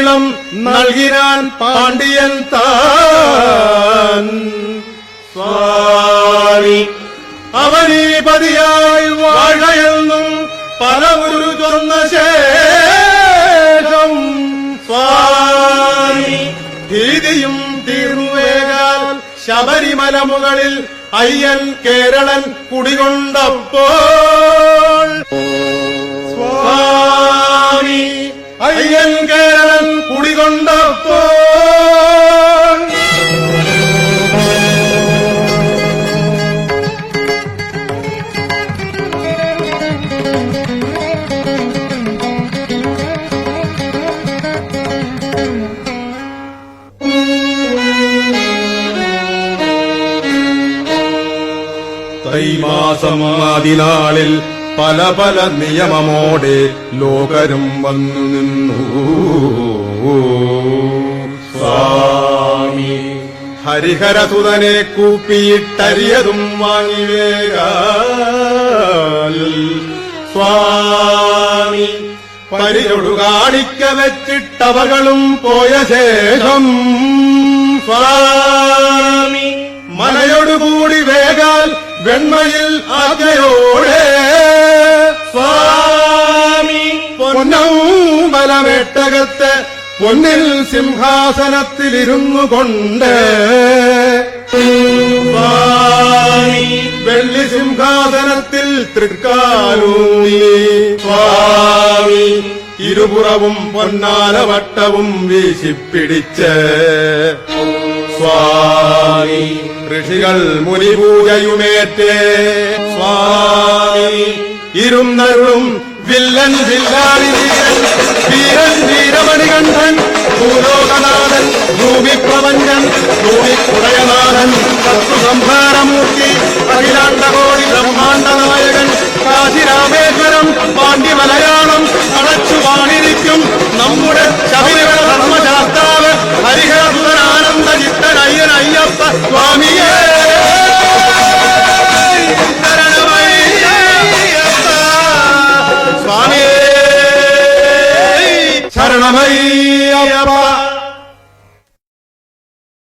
നീളം നൽകിനാൻ പാണ്ഡ്യൻ താൻ. സ്വാമി അവനീപതിയായി വാഴയെന്നും പലമുരു ചൊന്ന ശേഷം സ്വാമി ഭീതിയും തീർന്നുവേകാൽ ശബരിമല മുകളിൽ അയ്യൻ കേരളൻ കുടികൊണ്ടപ്പോൾ സ്വാമി അയ്യൻ കേരളൻ കുടികൊണ്ടപ്പോൾ തൈമാസം അതിനാളിൽ പല പല നിയമമോടെ ലോകരും വന്നു നിന്നു. സ്വാമി ഹരിഹരസുതനെ കൂപ്പിയിട്ടരിയതും വാങ്ങിവേകാൽ സ്വാമി പരിചൊടു കാണിക്ക വെച്ചിട്ടവകളും പോയ ശേഷം സ്വാമി മനയോടുകൂടി വേഗാൽ വെണ്മയിൽ ആജ്ഞയോടെ സ്വാമി പൊന്നമ്പലമേട്ടകത്ത് പൊന്നിൽ സിംഹാസനത്തിലിരുന്നു കൊണ്ട് സ്വാമി വെള്ളി സിംഹാസനത്തിൽ തൃക്കാലൂരി സ്വാമി ഇരുപുറവും പൊന്നാലവട്ടവും വീശിപ്പിടിച്ച് സ്വാമി ഋഷികൾ മുനിപൂജയുമേറ്റേ സ്വാമി ഇരുന്നരുളും വില്ലൻ വില്ലാളി വീരൻ വീരമണികണ്ഠൻ ഭൂലോകനാഥൻ ഭൂമിപ്രപഞ്ചൻ ഭൂമിക്കുടയനാഥൻ ശത്രുസംഹാരമൂർത്തി അഖിലാണ്ടകോടി ബ്രഹ്മാണ്ഡ നായകൻ കാശിരാമേശ്വരം പാണ്ഡ്യമലയാളം അടച്ചു വാണിരിക്കും നമ്മുടെ ശബരിമല ധർമ്മശാസ്താവ് ഹരിഹരസുതൻ ആനന്ദ ചിത്തൻ അയ്യൻ അയ്യപ്പ സ്വാമിയേ ശരണമയ്യപ്പ സ്വാമിയേ ശരണമയ്യ